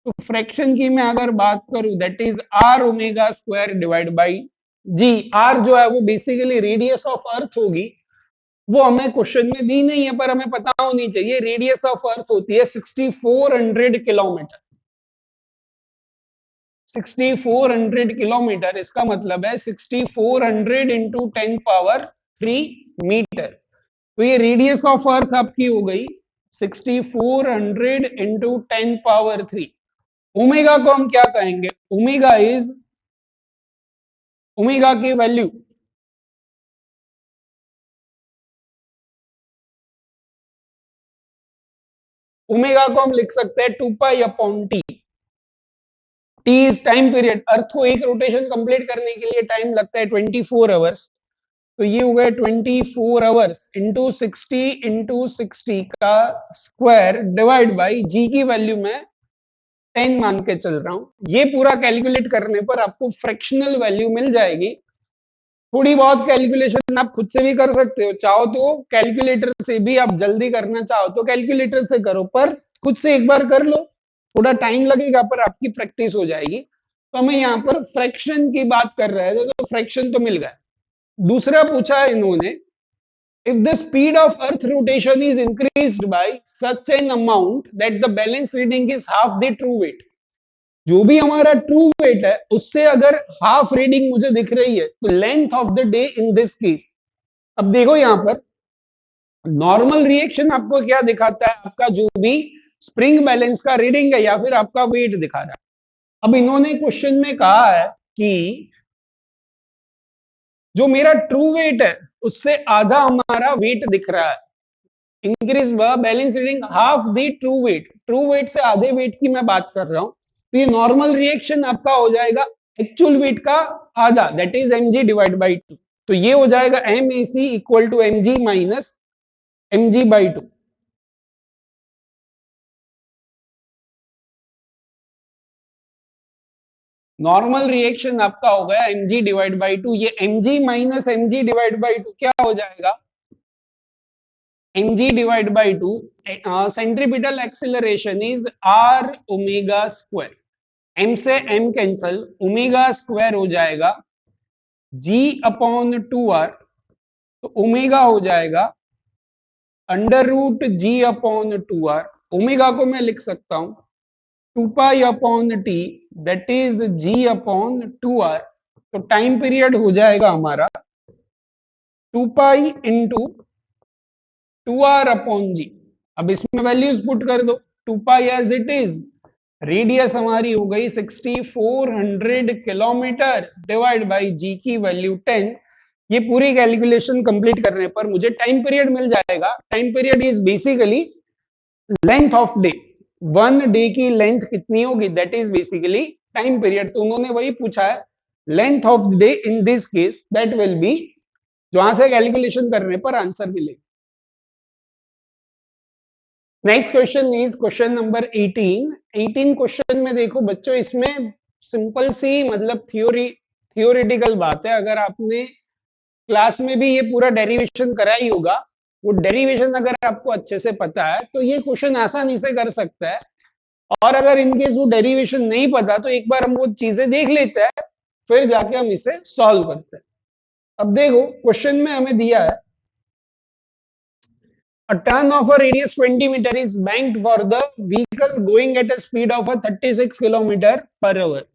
तो fraction की मैं अगर बात करूं that is r omega square divide by g। r जो है वो बेसिकली रेडियस ऑफ अर्थ होगी, वो हमें क्वेश्चन में दी नहीं है पर हमें पता होनी चाहिए। रेडियस ऑफ अर्थ होती है 6400 किलोमीटर, 6400 किलोमीटर, इसका मतलब है 6400 इंटू 10 पावर 3 मीटर। तो ये रेडियस ऑफ अर्थ आपकी हो गई 6400 इंटू 10 पावर 3। ओमेगा को हम क्या कहेंगे, ओमेगा इज, ओमेगा की वैल्यू ओमेगा को हम लिख सकते हैं 2 pi upon t. T is time period, earth को एक रोटेशन कंप्लीट करने के लिए टाइम लगता है 24 आवर्स। तो ये हो गया 24 आवर्स इंटू 60 का स्क्वायर डिवाइड बाई जी की वैल्यू में 10 मान के चल रहा हूं। ये पूरा कैलकुलेट करने पर आपको फ्रैक्शनल वैल्यू मिल जाएगी। थोड़ी बहुत कैलकुलेशन आप खुद से भी कर सकते हो, चाहो तो कैलकुलेटर से भी, आप जल्दी करना चाहो तो कैलकुलेटर से करो, पर खुद से एक बार कर लो, थोड़ा टाइम लगेगा पर आपकी प्रैक्टिस हो जाएगी। तो हमें यहाँ पर फ्रैक्शन की बात कर रहे थे, तो फ्रैक्शन तो मिल गया। दूसरा पूछा है इन्होंने, if the speed of earth rotation is increased by such an amount that the balance reading is half the true weight, जो भी हमारा ट्रू वेट है उससे अगर हाफ रीडिंग मुझे दिख रही है, तो length of the day in this case. अब देखो यहां पर नॉर्मल रिएक्शन आपको क्या दिखाता है, आपका जो भी स्प्रिंग बैलेंस का रीडिंग है या फिर आपका वेट दिखा रहा है। अब इन्होंने क्वेश्चन में कहा है कि जो मेरा ट्रू वेट है उससे आधा हमारा वेट दिख रहा है, increase balance reading half the true weight, true weight से आधे वेट की मैं बात कर रहा हूं। तो ये नॉर्मल रिएक्शन आपका हो जाएगा एक्चुअल वेट का आधा, that is mg divide by 2। तो ये हो जाएगा mac equal to mg minus mg by 2। Normal reaction आपका हो गया mg डिवाइड बाई 2। ये mg minus mg divide by 2 क्या हो जाएगा, mg divide by 2, centripetal acceleration is r omega square, m से m कैंसल, ओमेगा स्क्वायर हो जाएगा g अपॉन 2r। तो ओमेगा हो जाएगा under root g upon 2r। Omega को मैं लिख सकता हूं 2 pi upon T, that is g upon 2r। तो टाइम पीरियड हो जाएगा हमारा 2 पाई इंटू 2r अपॉन जी। अब इसमें वैल्यूज पुट कर दो, 2 पाई एज इट इज, रेडियस हमारी हो गई 6400 किलोमीटर डिवाइड बाई जी की वैल्यू 10। ये पूरी कैलकुलेशन कंप्लीट करने पर मुझे टाइम पीरियड मिल जाएगा। Time period is basically length of day, one day की लेंथ कितनी होगी, that is basically time period. तो उन्होंने वही पूछा है, length of day in this case that will be, जहां से कैलकुलेशन करने पर आंसर मिलेगा। Next question is question number 18 question में देखो बच्चों, इसमें सिंपल सी मतलब थियोरिटिकल बात है। अगर आपने क्लास में भी ये पूरा डेरिवेशन करा ही होगा, वो डेरिवेशन अगर आपको अच्छे से पता है तो ये क्वेश्चन आसानी से कर सकता है। और अगर इनकेस वो डेरिवेशन नहीं पता तो एक बार हम वो चीजें देख लेते हैं, फिर जाके हम इसे सॉल्व करते हैं। अब देखो क्वेश्चन में हमें दिया है A turn of a radius 20 meter is banked for the vehicle going at a speed of a 36 kilometre per hour.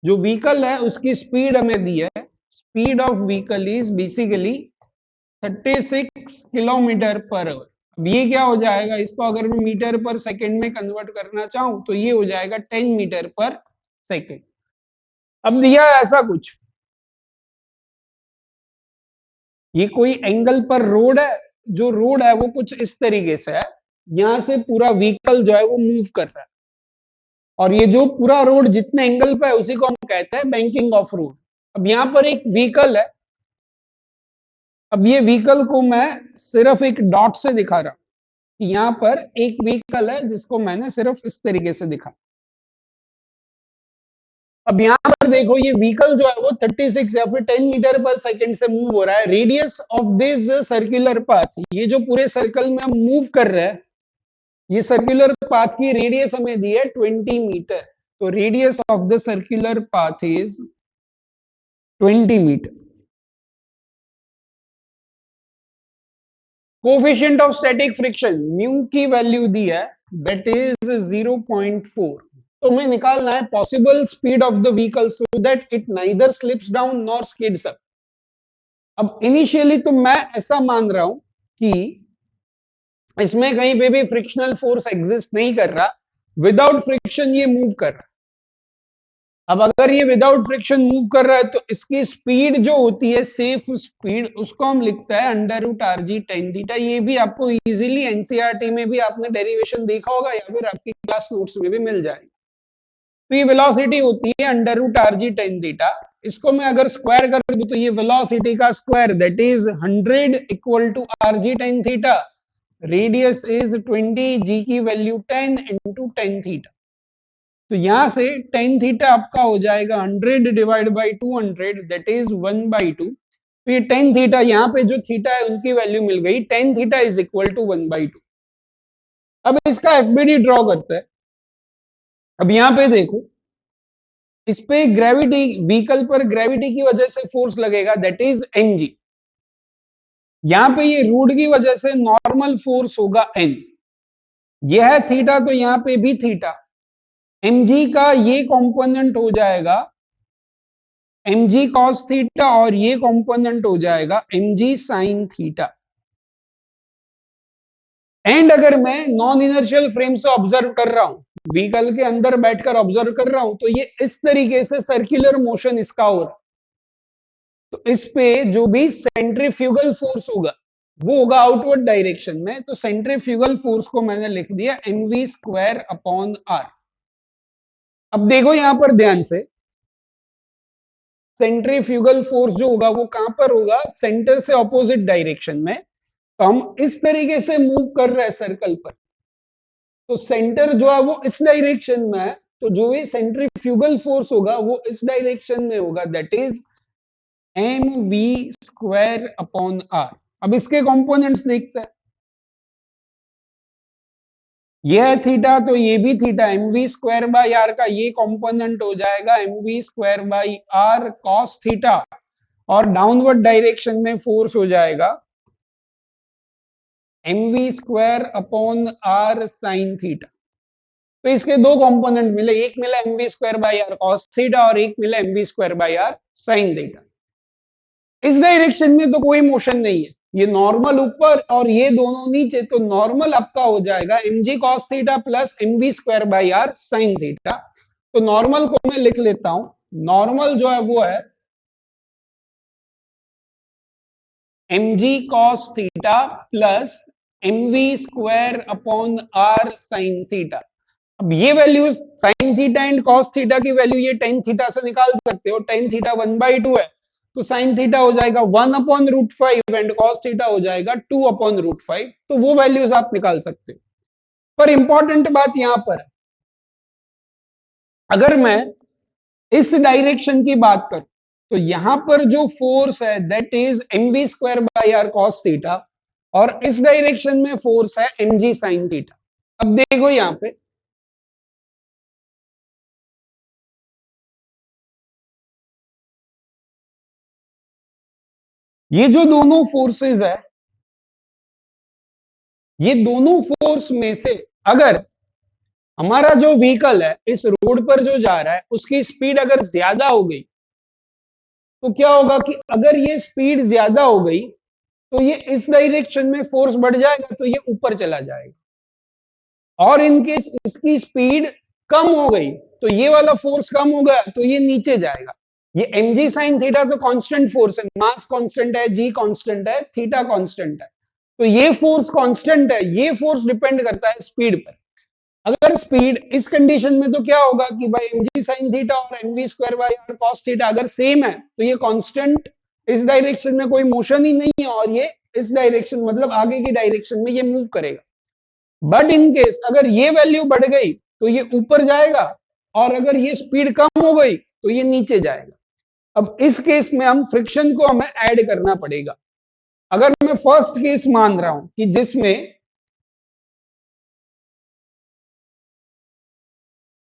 जो व्हीकल है उसकी स्पीड हमें दी है. Speed of vehicle is basically 36 kilometre per hour. अब ये क्या हो जाएगा, इसको अगर मैं मीटर पर सेकंड में कन्वर्ट करना चाहूं तो ये हो जाएगा 10 मीटर पर सेकंड. अब दिया है ऐसा कुछ, ये कोई एंगल पर रोड है, जो रोड है वो कुछ इस तरीके से है, यहां से पूरा व्हीकल जो है वो मूव कर रहा है, और ये जो पूरा रोड जितने एंगल पे है उसी को हम कहते हैं बैंकिंग ऑफ रोड. अब यहां पर एक व्हीकल है, अब ये व्हीकल को मैं सिर्फ एक डॉट से दिखा रहा हूं कि यहां पर एक व्हीकल है जिसको मैंने सिर्फ इस तरीके से दिखा. अब यहां पर देखो ये व्हीकल जो है वो 36 या फिर 10 मीटर पर सेकंड से मूव हो रहा है. Radius of this circular path, ये जो पूरे सर्कल में हम मूव कर रहे हैं, ये सर्कुलर पाथ की रेडियस हमें दी है 20 मीटर. तो radius of the circular path is 20 metre. Coefficient of static friction mu की वैल्यू दी है, दैट इज 0.4. तो हमें निकालना है possible speed of the vehicle so that it neither slips down nor skids up. अब इनिशियली तो मैं ऐसा मान रहा हूं कि इसमें कहीं पे भी फ्रिक्शनल फोर्स एग्जिस्ट नहीं कर रहा, विदाउट फ्रिक्शन ये मूव कर रहा है. अब अगर ये विदाउट फ्रिक्शन मूव कर रहा है तो इसकी स्पीड जो होती है सेफ स्पीड, उसको हम लिखते हैं under root R G tan theta. ये भी आपको इजीली एनसीईआरटी में भी आपने डेरिवेशन देखा होगा या फिर आपकी क्लास नोट्स में भी मिल जाएगी. तो ये वेलोसिटी होती है under root R G tan theta. इसको मैं अगर स्क्वायर कर दूं तो ये वेलोसिटी का square that is 100 equal to R G tan theta. Radius is 20, G की वैल्यू 10 इंटू टेन थीटा. तो यहां से टेन थीटा आपका हो जाएगा 100 डिवाइड बाई 200 दैट इज 1/2. तो ये टेन थीटा, यहाँ पे जो थीटा है उनकी वैल्यू मिल गई, tan theta is equal to 1/2. अब इसका एफबीडी ड्रॉ करते हैं. अब यहाँ पे देखो, इस पे ग्रेविटी, व्हीकल पर ग्रेविटी की वजह से फोर्स लगेगा दैट इज mg. यहाँ पे ये रूट की वजह से नॉर्मल फोर्स होगा n. यह है थीटा तो यहाँ पे भी थीटा. mg का ये कंपोनेंट हो जाएगा mg cos थीटा और ये कंपोनेंट हो जाएगा mg sin थीटा. एंड अगर मैं नॉन इनर्शियल फ्रेम से ऑब्जर्व कर रहा हूं, व्हीकल के अंदर बैठकर ऑब्जर्व कर रहा हूं, तो ये इस तरीके से सर्कुलर मोशन इसका हो रहा है. तो इस पे जो भी सेंट्रीफ्यूगल फोर्स होगा वो होगा आउटवर्ड डायरेक्शन में. तो सेंट्रीफ्यूगल फोर्स को मैंने लिख दिया mv स्क्वायर अपॉन आर. अब देखो यहां पर ध्यान से, सेंट्रीफ्यूगल फोर्स जो होगा वो कहां पर होगा, सेंटर से ऑपोजिट डायरेक्शन में. तो हम इस तरीके से मूव कर रहे हैं सर्कल पर, तो सेंटर जो है वो इस डायरेक्शन में है, तो जो भी सेंट्रीफ्यूगल फोर्स होगा वो इस डायरेक्शन में होगा, that is M we square upon R. अब इसके कंपोनेंट्स देखते हैं. यह है थीटा तो ये भी theta, M we square by R का ये कंपोनेंट हो जाएगा M we square by R cos theta, और डाउनवर्ड डायरेक्शन में फोर्स हो जाएगा M we square upon R sine theta. तो इसके दो कंपोनेंट मिले, एक मिला M we square by R cos theta और एक मिला M we square by R sine theta. इस डायरेक्शन में तो कोई मोशन नहीं है, ये नॉर्मल ऊपर और ये दोनों नीचे, तो नॉर्मल आपका हो जाएगा mg cos theta plus mv square by R sine theta. तो नॉर्मल को मैं लिख लेता हूं, नॉर्मल जो है वो है mg cos theta plus mv square upon R sine theta. अब ये value sine theta and cos theta की वैल्यू ये टेन थीटा से निकाल सकते हो. टेन थीटा 1/2 है, तो साइन थीटा हो जाएगा 1/√5 एंड कॉस थीटा हो जाएगा 2/√5. तो वो वैल्यूज आप निकाल सकते हो. पर इंपॉर्टेंट बात यहां पर, अगर मैं इस डायरेक्शन की बात करूं तो यहां पर जो फोर्स है that is mv square by R cos theta, और इस डायरेक्शन में फोर्स है mg साइन थीटा. अब देखो यहां पे, ये जो दोनों फोर्सेस है ये दोनों फोर्स में से अगर हमारा जो व्हीकल है इस रोड पर जो जा रहा है उसकी स्पीड अगर ज्यादा हो गई तो क्या होगा कि अगर ये स्पीड ज्यादा हो गई तो ये इस डायरेक्शन में फोर्स बढ़ जाएगा, तो ये ऊपर चला जाएगा। और इनकेस इसकी स्पीड कम हो गई तो ये वाला फोर्स कम हो गया तो ये नीचे जाएगा। ये mg sin थीटा तो कांस्टेंट फोर्स है, मास कांस्टेंट है, g कांस्टेंट है, थीटा कांस्टेंट है, तो ये फोर्स कांस्टेंट है, ये फोर्स डिपेंड करता है स्पीड पर। अगर स्पीड इस कंडीशन में तो क्या होगा कि भाई mg sin थीटा और mv square by r cos theta अगर सेम है तो ये कांस्टेंट, इस डायरेक्शन में कोई मोशन ही नहीं है और ये इस डायरेक्शन मतलब आगे की डायरेक्शन में ये मूव करेगा। बट इन केस अगर ये वैल्यू बढ़ गई तो ये ऊपर जाएगा और अगर ये स्पीड कम हो गई तो ये नीचे जाएगा। अब इस केस में हम फ्रिक्शन को हमें ऐड करना पड़ेगा। अगर मैं फर्स्ट केस मान रहा हूं कि जिसमें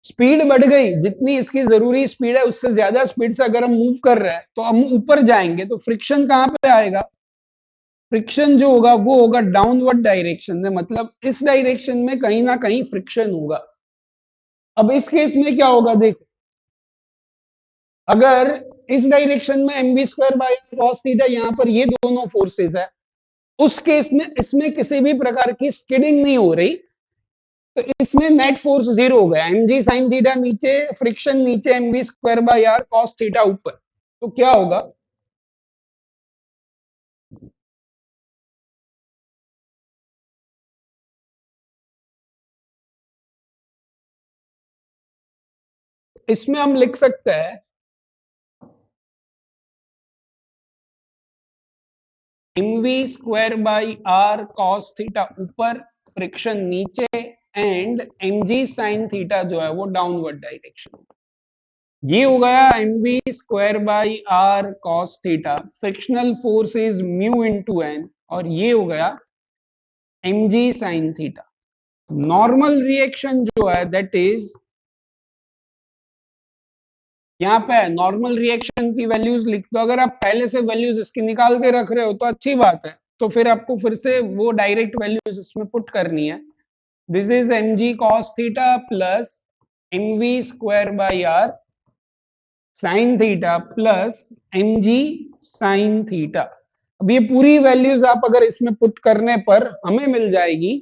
स्पीड बढ़ गई, जितनी इसकी जरूरी स्पीड है उससे ज्यादा स्पीड से अगर हम मूव कर रहे हैं तो हम ऊपर जाएंगे, तो फ्रिक्शन कहां पे आएगा? फ्रिक्शन जो होगा वो होगा डाउनवर्ड डायरेक्शन में, मतलब इस डायरेक्शन में कहीं ना कहीं फ्रिक्शन होगा। अब इस केस में क्या होगा देखो, अगर इस डायरेक्शन में mv square by cos theta यहां पर ये दोनों फोर्सेस है, उस केस में इसमें किसी भी प्रकार की स्किडिंग नहीं हो रही, तो इसमें नेट फोर्स जीरो हो गया। mg sin थीटा नीचे, फ्रिक्शन नीचे, mv square by r cos theta ऊपर, तो क्या होगा? इसमें हम लिख सकते हैं mv square by r cos theta ऊपर, फ्रिक्शन नीचे, एंड mg sin थीटा जो है वो डाउनवर्ड डायरेक्शन। ये हो गया mv square by r cos theta, frictional force is mu into n, और ये हो गया mg sin theta. Normal reaction जो है दैट इज, यहाँ पे नॉर्मल रिएक्शन की वैल्यूज लिख दो। अगर आप पहले से वैल्यूज इसकी निकाल के रख रहे हो तो अच्छी बात है, तो फिर आपको फिर से वो डायरेक्ट वैल्यूज इसमें पुट करनी है। This is mg cos theta plus mv square by r sin theta plus mg sin theta. अब ये पूरी वैल्यूज आप अगर इसमें पुट करने पर हमें मिल जाएगी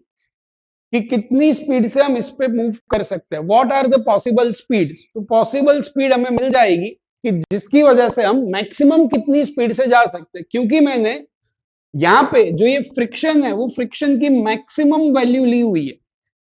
कि कितनी स्पीड से हम इस पे मूव कर सकते हैं, what are the possible speed. तो पॉसिबल स्पीड हमें मिल जाएगी कि जिसकी वजह से हम मैक्सिमम कितनी स्पीड से जा सकते हैं, क्योंकि मैंने यहाँ पे जो ये फ्रिक्शन है वो फ्रिक्शन की मैक्सिमम वैल्यू ली हुई है।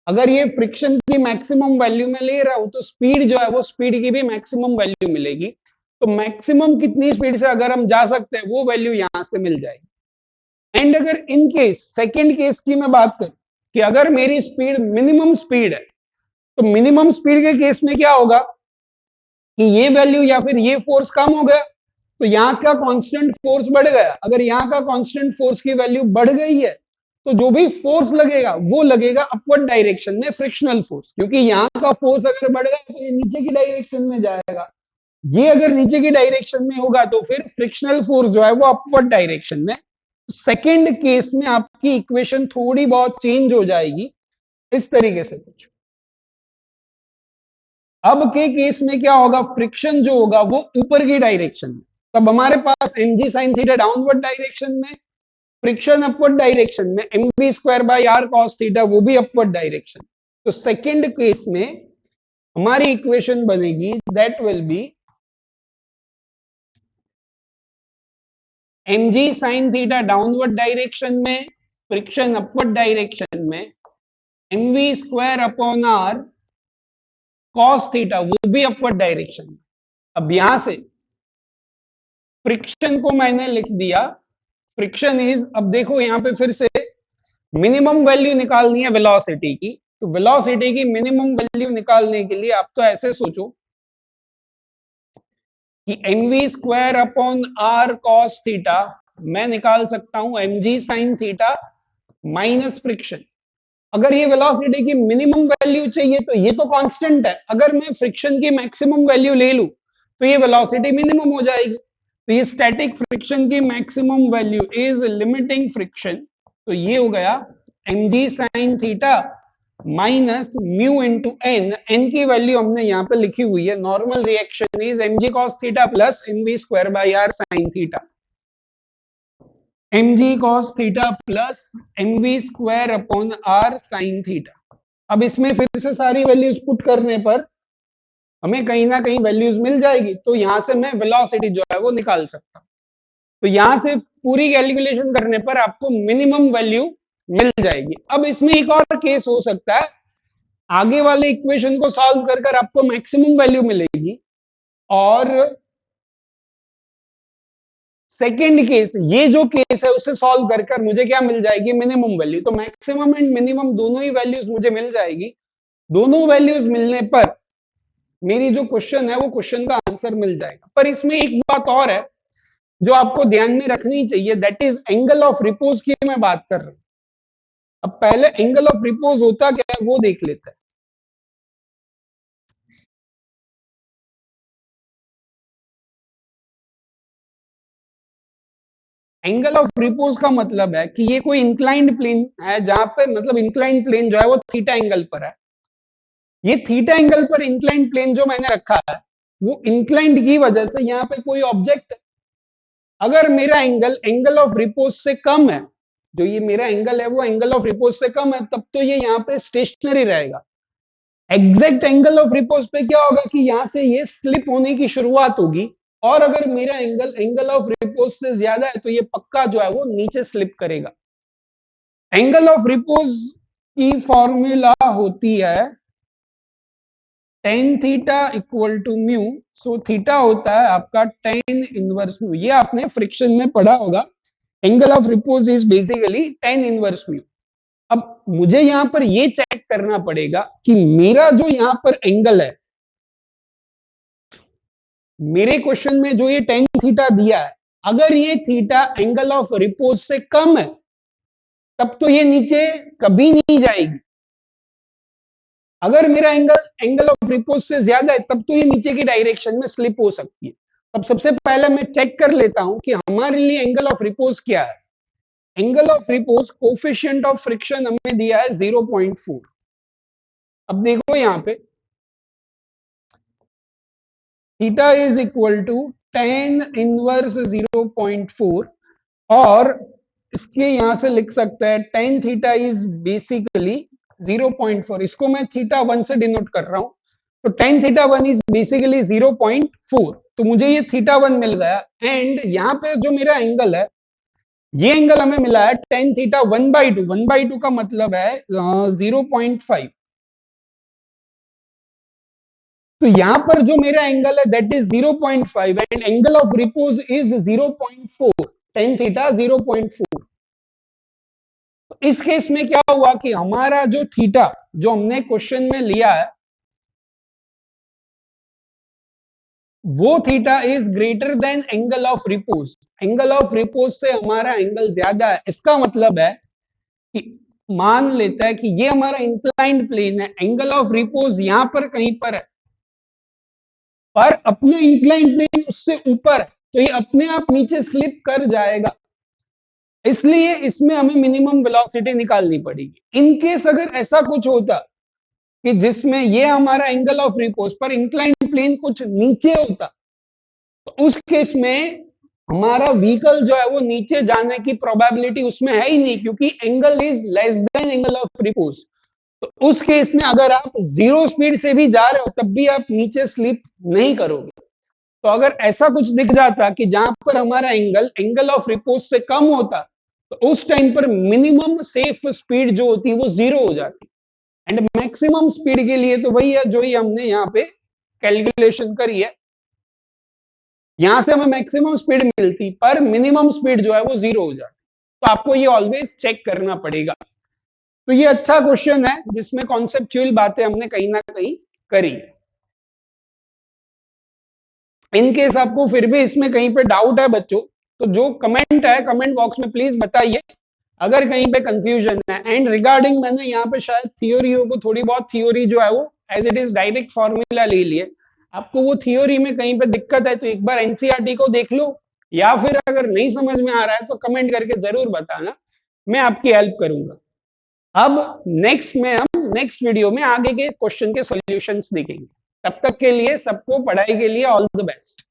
अगर ये फ्रिक्शन की मैक्सिमम वैल्यू में ले रहा हूं तो स्पीड जो है वो स्पीड की भी मैक्सिमम वैल्यू मिलेगी, तो मैक्सिमम कितनी स्पीड से अगर हम जा सकते हैं वो वैल्यू यहां से मिल जाएगी। एंड अगर इन केस सेकेंड केस की मैं बात करूं कि अगर मेरी स्पीड मिनिमम स्पीड है, तो मिनिमम स्पीड के केस में क्या होगा कि ये वैल्यू या फिर ये फोर्स कम हो गया तो यहां का कांस्टेंट फोर्स बढ़ गया। अगर यहां का कांस्टेंट फोर्स की वैल्यू बढ़ गई है तो जो भी फोर्स लगेगा वो लगेगा अपवर्ड डायरेक्शन में, फ्रिक्शनल फोर्स, क्योंकि यहां का फोर्स अगर बढ़ गया तो ये नीचे की डायरेक्शन में जाएगा। ये अगर नीचे की डायरेक्शन में होगा तो फिर फ्रिक्शनल फोर्स जो है वो अपवर्ड डायरेक्शन में। सेकेंड केस में आपकी इक्वेशन थोड़ी बहुत चेंज हो जाएगी इस तरीके से कुछ। अब के केस में क्या होगा, फ्रिक्शन जो होगा वो ऊपर की डायरेक्शन में, तब हमारे पास mg sin theta downward direction में, फ्रिक्शन अपवर्ड डायरेक्शन में, mv square by r cos theta वो भी अपवर्ड डायरेक्शन। तो सेकेंड केस में हमारी इक्वेशन बनेगी that will be mg sin theta downward direction में, फ्रिक्शन अपवर्ड डायरेक्शन में, mv square upon r cos theta वो भी अपवर्ड डायरेक्शन में। अब यहां से फ्रिक्शन को मैंने लिख दिया, फ्रिक्शन इज, अब देखो यहां पे फिर से मिनिमम वैल्यू निकालनी है वेलोसिटी की, तो वेलोसिटी की मिनिमम वैल्यू निकालने के लिए आप तो ऐसे सोचो कि mv square upon r cos theta मैं निकाल सकता हूं mg sin theta minus friction. अगर ये वेलोसिटी की मिनिमम वैल्यू चाहिए तो ये तो कांस्टेंट है, अगर मैं फ्रिक्शन की मैक्सिमम वैल्यू ले लूं तो ये वेलोसिटी मिनिमम हो जाएगी। तो ये स्टैटिक फ्रिक्शन की maximum value is limiting friction, तो ये हो गया mg sin theta minus mu into N, N की वैल्यू हमने यहाँ पे लिखी हुई है, normal reaction is mg cos theta plus mv square by R sin theta, mg cos theta plus mv square upon R sin theta. अब इसमें फिर से सारी वैल्यूज पुट करने पर हमें कहीं ना कहीं वैल्यूज मिल जाएगी, तो यहां से मैं वेलोसिटी जो है वो निकाल सकता हूं। तो यहां से पूरी कैलकुलेशन करने पर आपको मिनिमम वैल्यू मिल जाएगी। अब इसमें एक और केस हो सकता है, आगे वाले इक्वेशन को सॉल्व कर कर आपको मैक्सिमम वैल्यू मिलेगी, और सेकेंड केस, ये जो केस है उसे सॉल्व कर कर मुझे क्या मिल जाएगी, मिनिमम वैल्यू। तो मैक्सिमम एंड मिनिमम दोनों ही वैल्यूज मुझे मिल जाएगी। दोनों वैल्यूज मिलने पर मेरी जो क्वेश्चन है वो क्वेश्चन का आंसर मिल जाएगा। पर इसमें एक बात और है जो आपको ध्यान में रखनी चाहिए, that is angle of repose की मैं बात कर रहा हूं। अब पहले एंगल ऑफ रिपोज होता क्या है वो देख लेते हैं। एंगल ऑफ रिपोज का मतलब है कि ये कोई इंक्लाइंड प्लेन है, जहां पे मतलब इंक्लाइंड प्लेन जो है वो थीटा एंगल पर है। ये थीटा एंगल पर इंक्लाइंड प्लेन जो मैंने रखा है वो इंक्लाइंड की वजह से यहाँ पे कोई ऑब्जेक्ट, अगर मेरा एंगल एंगल ऑफ रिपोज से कम है, जो ये मेरा एंगल है वो एंगल ऑफ रिपोज से कम है, तब तो ये यहाँ पे स्टेशनरी रहेगा। एग्जैक्ट एंगल ऑफ रिपोज पे क्या होगा कि यहां से ये स्लिप होने की शुरुआत होगी, और अगर मेरा एंगल एंगल ऑफ रिपोज से ज्यादा है तो ये पक्का जो है वो नीचे स्लिप करेगा। एंगल ऑफ रिपोज की फॉर्मूला होती है tan theta equal to mu, so theta होता है आपका tan इनवर्स म्यू। ये आपने फ्रिक्शन में पढ़ा होगा, angle of repose is basically tan inverse mu. अब मुझे यहां पर ये चेक करना पड़ेगा कि मेरा जो यहां पर एंगल है, मेरे क्वेश्चन में जो ये tan थीटा दिया है, अगर ये थीटा एंगल ऑफ रिपोज से कम है तब तो ये नीचे कभी नहीं जाएगी। अगर मेरा एंगल एंगल ऑफ रिपोज से ज्यादा है तब तो ये नीचे की डायरेक्शन में स्लिप हो सकती है। अब सबसे पहले मैं चेक कर लेता हूं कि हमारे लिए एंगल ऑफ रिपोज क्या है। Angle of repose coefficient of friction हमें दिया है 0.4। अब देखो यहां पे theta is equal to tan inverse 0.4, और इसके यहां से लिख सकते हैं tan थीटा इज बेसिकली 0.4। इसको मैं थीटा 1 से डिनोट कर रहा हूं, तो tan थीटा 1 इज बेसिकली 0.4। तो मुझे ये थीटा 1 मिल गया, एंड यहां पे जो मेरा एंगल है, ये एंगल हमें मिला है tan थीटा 1/2। 1/2 का मतलब है 0.5। तो यहां पर जो मेरा एंगल है that is 0.5 and angle of repose is 0.4, tan theta 0.4। तो इस केस में क्या हुआ कि हमारा जो थीटा जो हमने क्वेश्चन में लिया है वो theta is greater than angle of repose. Angle of repose से हमारा एंगल ज्यादा है। इसका मतलब है कि मान लेता है कि ये हमारा इंक्लाइंड प्लेन है, एंगल ऑफ रिपोज यहां पर कहीं पर है, पर अपने इंक्लाइंड प्लेन उससे ऊपर है, तो ये अपने आप नीचे स्लिप कर जाएगा। इसलिए इसमें हमें मिनिमम वेलोसिटी निकालनी पड़ेगी। इन केस अगर ऐसा कुछ होता कि जिसमें ये हमारा एंगल ऑफ रिपोज पर इंक्लाइंड प्लेन कुछ नीचे होता, तो उस केस में हमारा व्हीकल जो है वो नीचे जाने की प्रोबेबिलिटी उसमें है ही नहीं, क्योंकि angle is less then angle of repose. तो उस केस में अगर आप 0 स्पीड से भी जा रहे हो तब भी आप नीचे स्लिप नहीं करोगे। तो अगर ऐसा कुछ दिख जाता कि जहां पर हमारा एंगल एंगल ऑफ रिपोज से कम होता, तो उस टाइम पर मिनिमम सेफ स्पीड जो होती है वो 0 हो जाती, एंड मैक्सिमम स्पीड के लिए तो वही है जो ही हमने यहाँ पे कैलकुलेशन करी है। यहां से हमें मैक्सिमम स्पीड मिलती पर मिनिमम स्पीड जो है वो 0 हो जाती। तो आपको ये ऑलवेज चेक करना पड़ेगा। तो ये अच्छा क्वेश्चन है जिसमें कॉन्सेप्चुअल बातें हमने कहीं ना कहीं करी। इन केस आपको फिर भी इसमें कहीं पे डाउट है बच्चों, तो जो कमेंट है कमेंट बॉक्स में प्लीज बताइए अगर कहीं पे कंफ्यूजन है। एंड रिगार्डिंग मैंने यहाँ पे शायद थियोरियों को थोड़ी बहुत थियोरी जो है वो as it is direct formula ले लिए। आपको वो थियोरी में कहीं पे दिक्कत है तो एक बार एनसीईआरटी को देख लो, या फिर अगर नहीं समझ में आ रहा है तो कमेंट करके जरूर बताना, मैं आपकी हेल्प करूंगा। अब नेक्स्ट वीडियो में आगे के क्वेश्चन के सॉल्यूशंस देखेंगे। तब तक के लिए सबको पढ़ाई के लिए ऑल द बेस्ट।